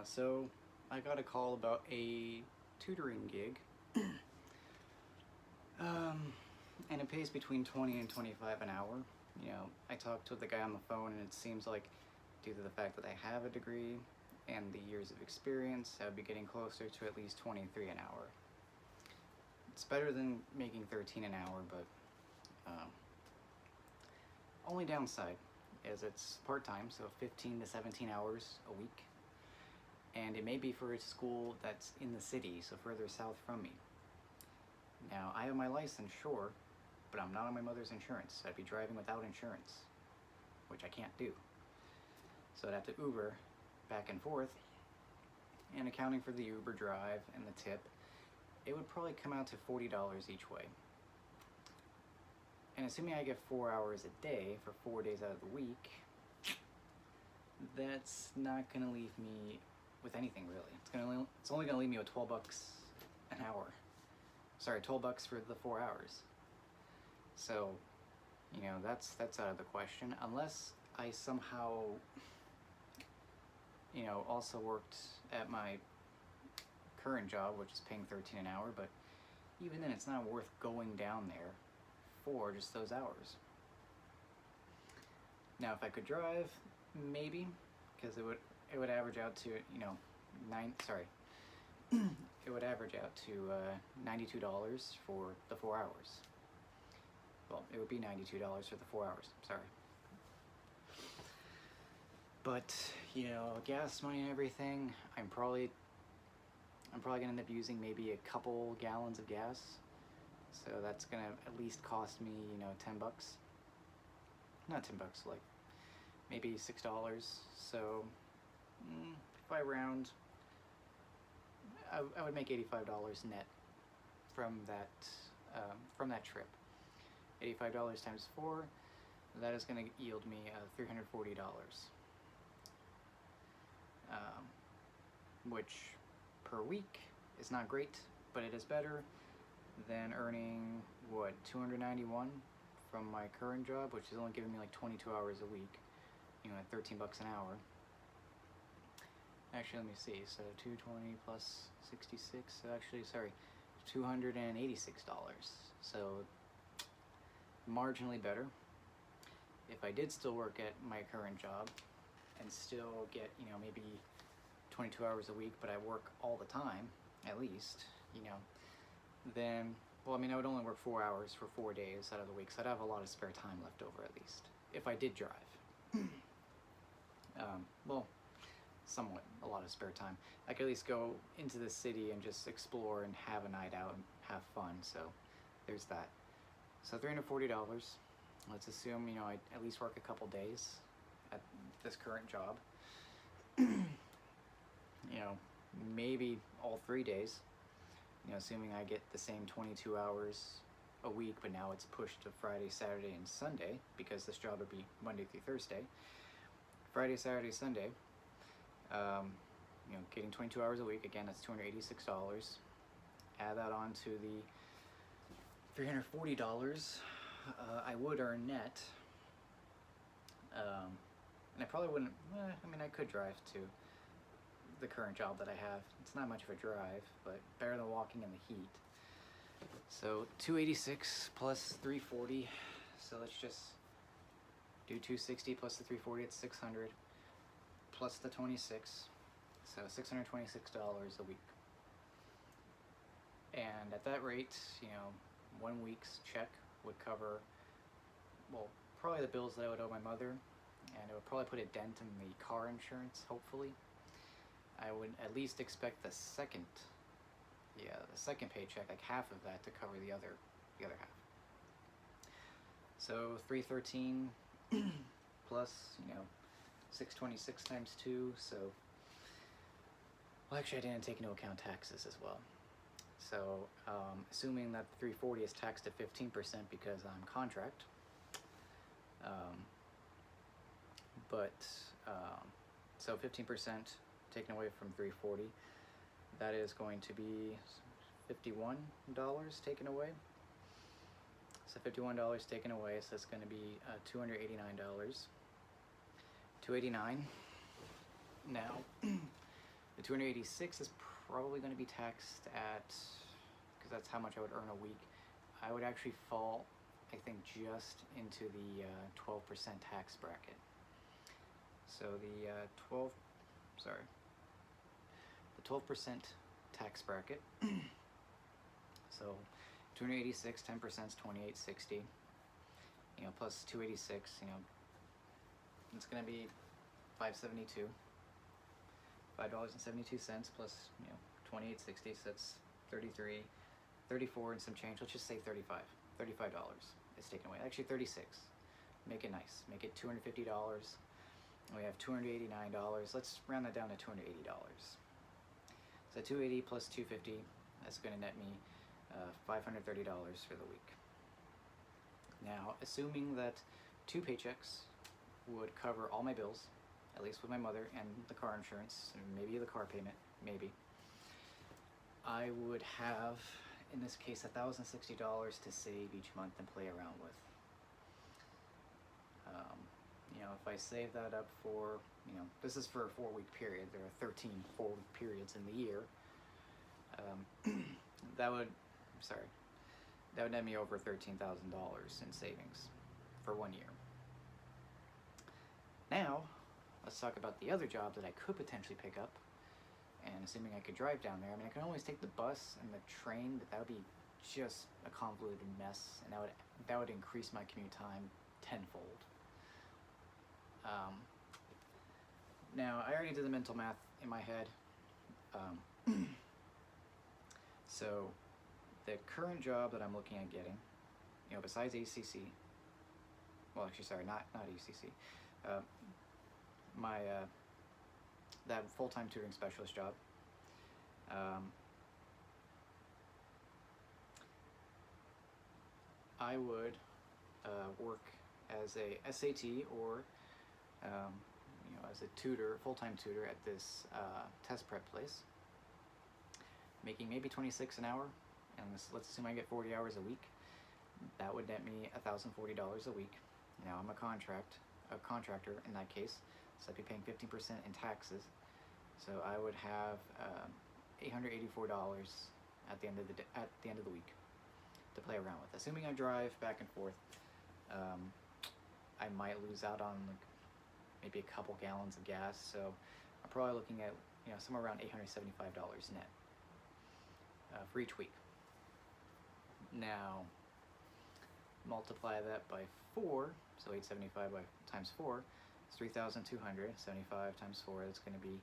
So I got a call about a tutoring gig, um, and it pays between 20 and 25 an hour. I talked to the guy on the phone, and it seems like due to the fact that I have a degree and the years of experience, I would be getting closer to at least 23 an hour. It's better than making 13 an hour, but only downside is it's part-time, so 15 to 17 hours a week. And it may be for a school that's in the city, so further south from me. Now, I have my license, sure, but I'm not on my mother's insurance. I'd be driving without insurance, which I can't do. So I'd have to Uber back and forth, and accounting for the Uber drive and the tip, it would probably come out to $40 each way. And assuming I get 4 hours a day for 4 days out of the week, that's not gonna leave me with anything really. It's only gonna leave me with 12 bucks an hour. Sorry, 12 bucks for the 4 hours. So, that's out of the question, unless I somehow, also worked at my current job, which is paying 13 an hour, but even then it's not worth going down there for just those hours. Now, if I could drive, maybe, because it would average out to, it would average out to $92 for the 4 hours. Well, it would be $92 for the 4 hours, sorry. But, gas money and everything, I'm probably gonna end up using maybe a couple gallons of gas. So that's gonna at least cost me, 10 bucks. Not 10 bucks, like maybe $6. So if I round, I would make $85 net from that trip. $85 times 4, that is going to yield me $340, which per week is not great, but it is better than earning $291 from my current job, which is only giving me like 22 hours a week, at 13 bucks an hour. Actually, let me see. So 220 plus 66. So actually, sorry, $286. So marginally better. If I did still work at my current job and still get, maybe 22 hours a week, but I work all the time, at least, then, well, I would only work 4 hours for 4 days out of the week, so I'd have a lot of spare time left over at least, if I did drive. Well, somewhat a lot of spare time. I could at least go into the city and just explore and have a night out and have fun, so there's that. So $340, let's assume, I at least work a couple days at this current job. Maybe all 3 days, assuming I get the same 22 hours a week, but now it's pushed to Friday, Saturday, and Sunday, because this job would be Monday through Thursday. Friday, Saturday, Sunday, getting 22 hours a week, again, that's $286. Add that on to the $340 I would earn net. And I probably wouldn't, I could drive to the current job that I have. It's not much of a drive, but better than walking in the heat. So 286 plus 340, so let's just do 260 plus the 340, it's 600, plus the 26, so $626 a week. And at that rate, 1 week's check would cover, well, probably the bills that I would owe my mother, and it would probably put a dent in the car insurance, hopefully. I would at least expect the second paycheck, like half of that, to cover the other half. So 313 plus, 626 times 2, so, well, actually I didn't take into account taxes as well. So assuming that 340 is taxed at 15% because I'm contract, so 15% taken away from 340, that is going to be $51 taken away. So $51 taken away, so that's going to be $289. $289. Now, The 286 is probably going to be taxed at, because that's how much I would earn a week. I would actually fall, I think, just into the 12% tax bracket. So the 12% tax bracket. So 286, 10% is 2860. You know, plus 286, you know, it's going to be $5.72. $5.72 plus, you know, 2860, so that's 33, 34 and some change. Let's just say 35. $35 is taken away. Actually 36. Make it nice. Make it $250. And we have $289. Let's round that down to $280. So 280 plus 250, that's going to net me $530 for the week. Now, assuming that 2 paychecks would cover all my bills, at least with my mother and the car insurance, and maybe the car payment, maybe, I would have, in this case, $1,060 to save each month and play around with. You know, if I save that up for, you know, this is for a 4-week period. There are 13 4-week periods in the year. That would net me over $13,000 in savings for 1 year. Now, let's talk about the other job that I could potentially pick up. And assuming I could drive down there, I mean, I can always take the bus and the train, but that would be just a convoluted mess, and that would increase my commute time tenfold. Now, I already did the mental math in my head. So, the current job that I'm looking at getting, you know, besides ACC, well, actually, sorry, not ACC, that full-time tutoring specialist job, I would work as a SAT or you know, as a tutor, full-time tutor at this test prep place, making maybe 26 an hour, and let's assume I get 40 hours a week. That would net me $1,040 a week. Now I'm a contractor in that case, so I'd be paying 15% in taxes. So I would have $884 at the end of the week to play around with. Assuming I drive back and forth, I might lose out on like maybe a couple gallons of gas. So I'm probably looking at, you know, somewhere around $875 net for each week. Now multiply that by 4, so 875 times 4 is 3,200. 75 times 4, that's going to be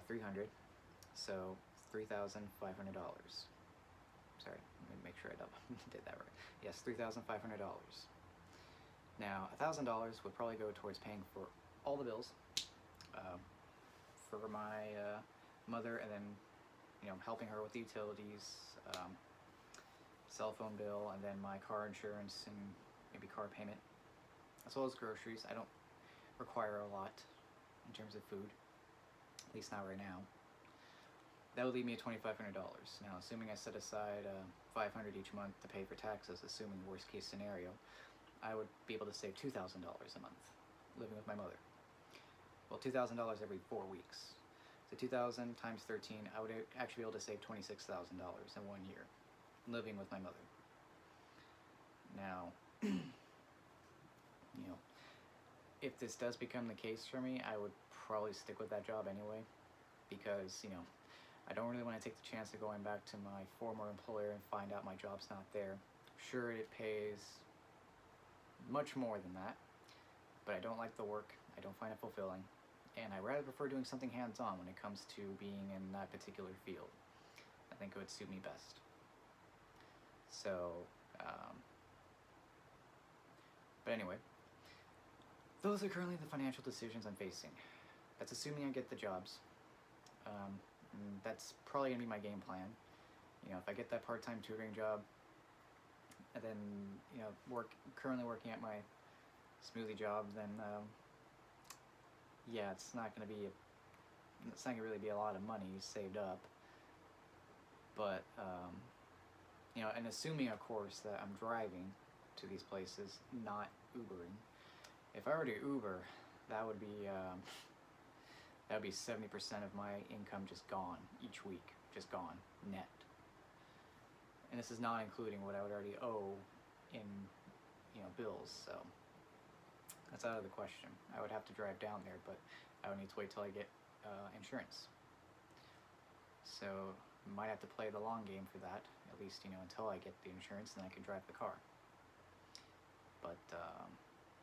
300. So $3,500. Sorry, let me make sure I did that right. Yes, $3,500. Now, $1,000 would probably go towards paying for all the bills, for my mother, and then, you know, helping her with the utilities, cell phone bill, and then my car insurance and maybe car payment, as well as groceries. I don't require a lot in terms of food, at least not right now. That would leave me at $2,500. Now, assuming I set aside $500 each month to pay for taxes, assuming worst case scenario, I would be able to save $2,000 a month living with my mother. Well, $2,000 every 4 weeks. So 2,000 times 13, I would actually be able to save $26,000 in 1 year living with my mother. Now, you know, if this does become the case for me, I would probably stick with that job anyway, because, you know, I don't really want to take the chance of going back to my former employer and find out my job's not there. Sure, it pays much more than that, but I don't like the work. I don't find it fulfilling, and I rather prefer doing something hands-on when it comes to being in that particular field. I think it would suit me best. So, but anyway, those are currently the financial decisions I'm facing. That's assuming I get the jobs. That's probably going to be my game plan. You know, if I get that part-time tutoring job, and then, you know, currently working at my smoothie job, then yeah, it's not going to really be a lot of money saved up. But you know, and assuming, of course, that I'm driving to these places, not Ubering. If I were to Uber, that would that would be 70% of my income just gone each week, just gone, net. And this is not including what I would already owe in, bills, so that's out of the question. I would have to drive down there, but I would need to wait till I get insurance. So might have to play the long game for that, at least, until I get the insurance, then I can drive the car. But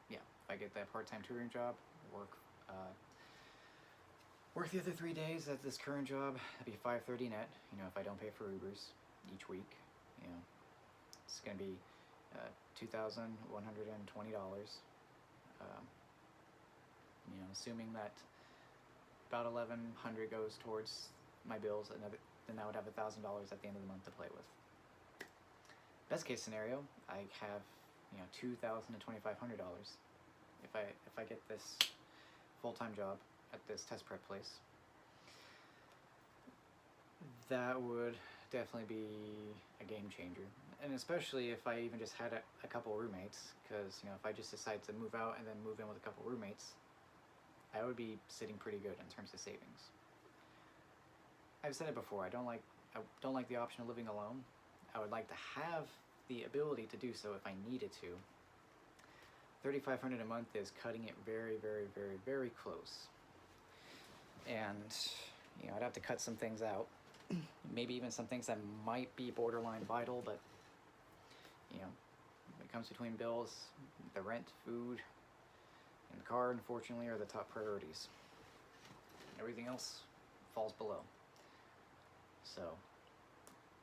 yeah, if I get that part-time tutoring job, work the other 3 days at this current job, that'd be $530 net, if I don't pay for Ubers each week, it's gonna be $2,120. Assuming that about $1,100 goes towards my bills, then I would have $1,000 at the end of the month to play with. Best case scenario, I have $2,000 to $2,500 if I get this full-time job at this test prep place. That would definitely be a game changer, and especially if I even just had a couple roommates, because if I just decide to move out and then move in with a couple roommates, I would be sitting pretty good in terms of savings. I've said it before, I don't like the option of living alone. I would like to have the ability to do so if I needed to. $3,500 a month is cutting it very, very, very, very close. And I'd have to cut some things out. Maybe even some things that might be borderline vital, but when it comes between bills, the rent, food, and the car, unfortunately, are the top priorities. Everything else falls below. So,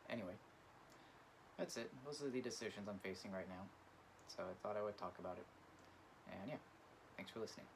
anyway, that's it. Those are the decisions I'm facing right now. So I thought I would talk about it. And yeah, thanks for listening.